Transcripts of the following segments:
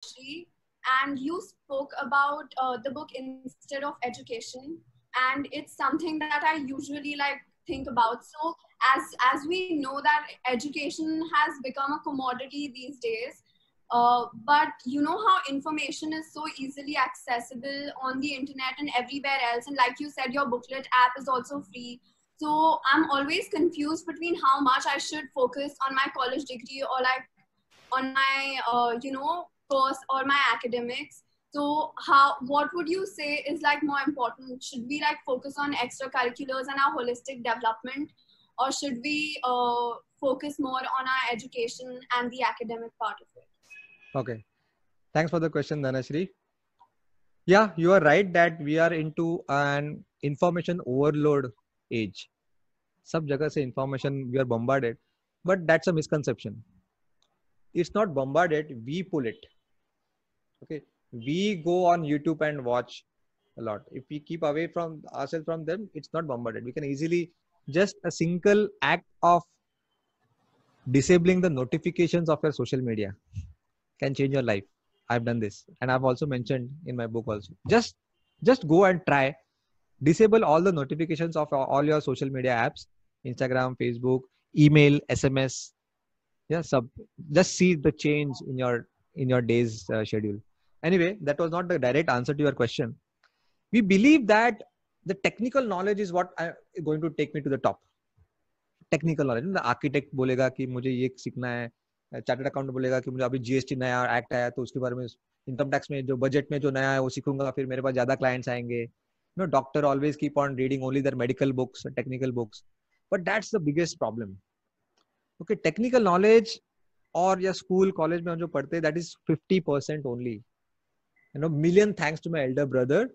Dhanashri, and you spoke about the book Instead of Education, and it's something that I usually like think about. So as we know that education has become a commodity these days, but you know how information is so easily accessible on the internet and everywhere else, and like you said, your booklet app is also free. So I'm always confused between how much I should focus on my college degree or like on my course or my academics. So how, what would you say is like more important? Should we like focus on extracurriculars and our holistic development, or should we focus more on our education and the academic part of it? Okay, thanks for the question, Dhanashri. Yeah, you are right that we are into an information overload age. Sab jagah se information we are bombarded, but that's a misconception. It's not bombarded, we pull it. Okay, we go on YouTube and watch a lot. If we keep away from ourselves from them, it's not bombarded. We can easily, just a single act of disabling the notifications of your social media can change your life. I've done this, and I've also mentioned in my book also. Just go and try, disable all the notifications of all your social media apps, Instagram, Facebook, email, SMS. Yeah, just see the change in your day's schedule. Anyway, that was not the direct answer to your question. We believe that the technical knowledge is what is going to take me to the top. Technical knowledge, architect बोलेगा कि मुझे ये सीखना है, chartered account बोलेगा कि मुझे अभी जीएसटी नया एक्ट आया तो उसके बारे में, इनकम टैक्स में जो बजट में जो नया है वो सीखूंगा, फिर मेरे पास ज्यादा क्लाइंट्स आएंगे. No, doctor always keep on reading only their medical books, technical books, but that's the biggest problem. Okay, technical knowledge और या स्कूल कॉलेज में जो पढ़ते हैं, that is 50% only. You know, million thanks to my elder brother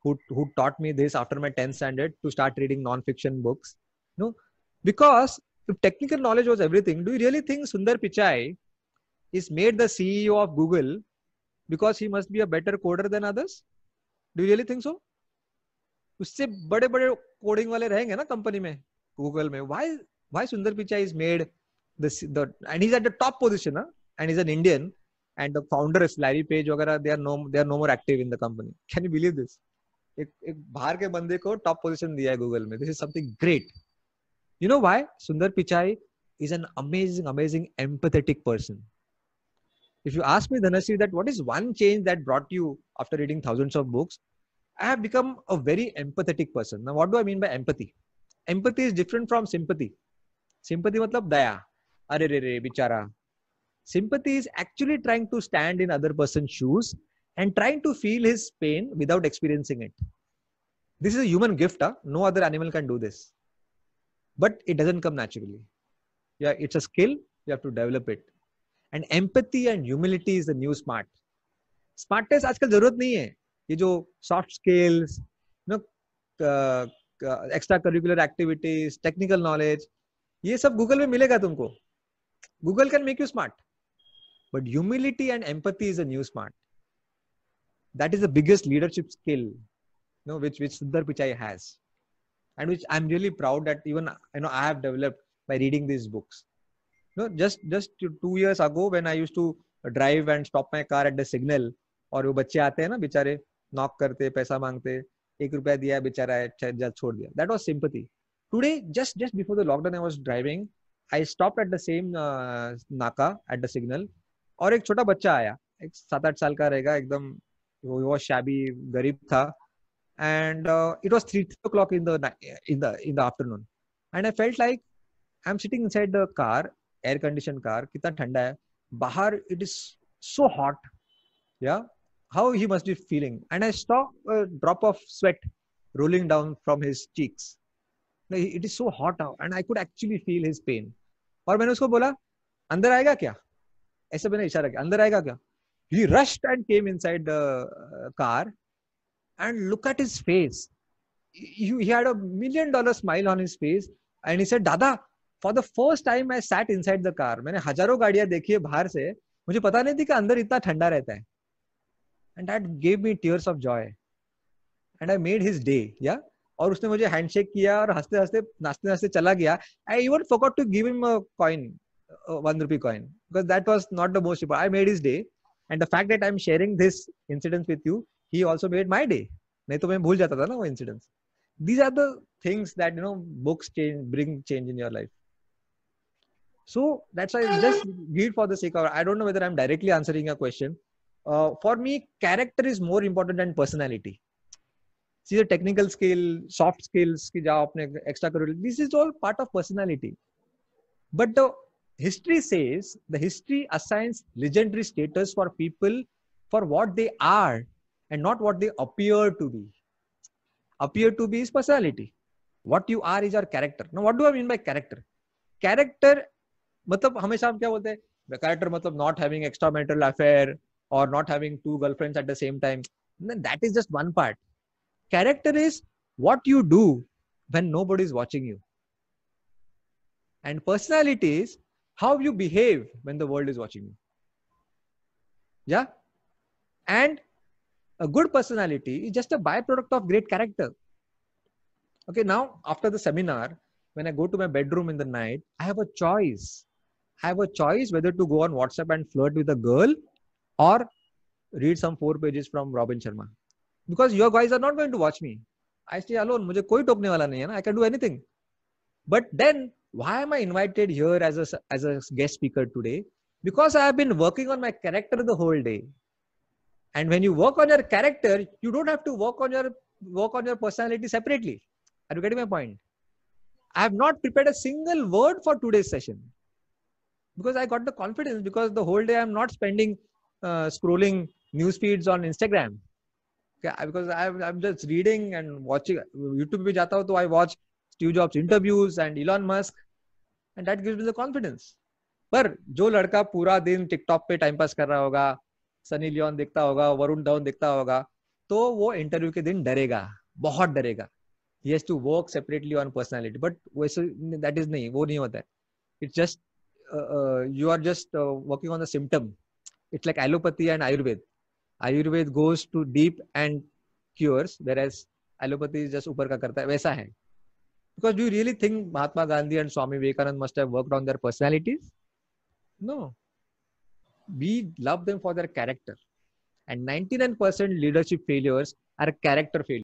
who taught me this after my 10th standard to start reading non-fiction books. No, because if technical knowledge was everything, do you really think Sundar Pichai is made the CEO of Google because he must be a better coder than others? Do you really think so? उससे बड़े बड़े coding वाले रहेंगे ना company में, Google में. why Sundar Pichai is made the and he's at the top position, huh? And he's an Indian, and the founder is Larry Page वगैरह, they are no more active in the company. Can you believe this? एक बाहर के बंदे को top position दिया है Google में. This is something great. You know why? Sundar Pichai is an amazing empathetic person. If you ask me, Dhanashri, that what is one change that brought you after reading thousands of books, I have become a very empathetic person. Now, what do I mean by empathy? Empathy is different from sympathy. Sympathy matlab daya. Arre re re, bichara. Sympathy is actually trying to stand in other person's shoes and trying to feel his pain without experiencing it. This is a human gift. Huh? No other animal can do this. But it doesn't come naturally. Yeah, it's a skill. You have to develop it. And empathy and humility is the new smart. Smartness आजकल जरूरत नहीं है. ये जो soft skills, you know, extra curricular activities, technical knowledge, ये सब Google में मिलेगा तुमको. Google can make you smart. But humility and empathy is a new smart. That is the biggest leadership skill, you know, which Sundar Pichai has, and which I'm really proud that even I have developed by reading these books. You know, just 2 years ago when I used to drive and stop my car at the signal, और वो बच्चे आते हैं ना बेचारे, knock करते, पैसा मांगते, 1 रुपया दिया बेचारा है, छोड़ दिया. That was sympathy. Today, just before the lockdown, I was driving. I stopped at the same naka at the signal, और एक छोटा बच्चा आया, एक 7-8 साल का रहेगा, एकदम he was shabby, गरीब था, and it was 3 o'clock in the afternoon, and I felt like I'm sitting inside the car, air conditioned car, कितना ठंडा है बाहर, it is so hot. Yeah, how he must be feeling. And I saw a drop of sweat rolling down from his cheeks. It is so hot now, and I could actually feel his pain. और मैंने उसको बोला, अंदर आएगा क्या? ऐसे मैंने इशारा किया, अंदर आएगा क्या? He rushed and came inside the car, and look at his face. He had $1 million smile on his face, and he said, "Dada, for the first time I sat inside the car. मैंने हजारों गाड़ियां देखी है बाहर से, मुझे पता नहीं थी कि अंदर इतना ठंडा रहता है." And that gave me tears of joy, and I made his day. Yeah, और उसने मुझे हैंडशेक किया और हंसते हंसते नाचते नाचते चला गया. I even forgot to give him a coin, a 1 rupee coin, because that was not the most important. I made his day. And the fact that I'm sharing this incident with you, he also made my day. नहीं तो मैं भूल जाता था ना वो incidents. These are the things that books bring change in your life. So that's why just read for the sake of. I don't know whether I'm directly answering your question. For me, character is more important than personality. See the technical skill, soft skills ki jao apne extracurricular. This is all part of personality. But the history says the history assigns legendary status for people for what they are and not what they appear to be. Appear to be is personality. What you are is your character. Now, what do I mean by character? Character, मतलब हमेशा हम क्या बोलते हैं? Character मतलब not having extramarital affair or not having 2 girlfriends at the same time. That is just one part. Character is what you do when nobody is watching you. And personality is how you behave when the world is watching you. Yeah? And a good personality is just a byproduct of great character. Okay, now after the seminar, when I go to my bedroom in the night, I have a choice. I have a choice whether to go on WhatsApp and flirt with a girl or read some 4 pages from Robin Sharma. Because your guys are not going to watch me. I stay alone. मुझे कोई टोकने वाला नहीं है ना. I can do anything. But then, why am I invited here as a guest speaker today? Because I have been working on my character the whole day. And when you work on your character, you don't have to work on your personality separately. Are you getting my point? I have not prepared a single word for today's session because I got the confidence, because the whole day I'm not spending scrolling news feeds on Instagram. Okay, because I'm just reading and watching. YouTube पे जाता हूँ तो I watch Steve Jobs interviews and Elon Musk, and that gives me the confidence. पर जो लड़का पूरा दिन TikTok पे टाइम पास कर रहा होगा, सनी लियोन देखता होगा, वरुण धवन देखता होगा, तो वो इंटरव्यू के दिन डरेगा, बहुत डरेगा. He has to work separately on personality. But that is नहीं, वो नहीं होता है. It's just you are just working on the symptom. It's like allopathy and Ayurveda. Ayurveda goes to deep and cures, whereas allopathy is just ऊपर का करता है. वैसा है. Because do you really think Mahatma Gandhi and Swami Vivekananda must have worked on their personalities? No. We love them for their character. And 99% leadership failures are character failures.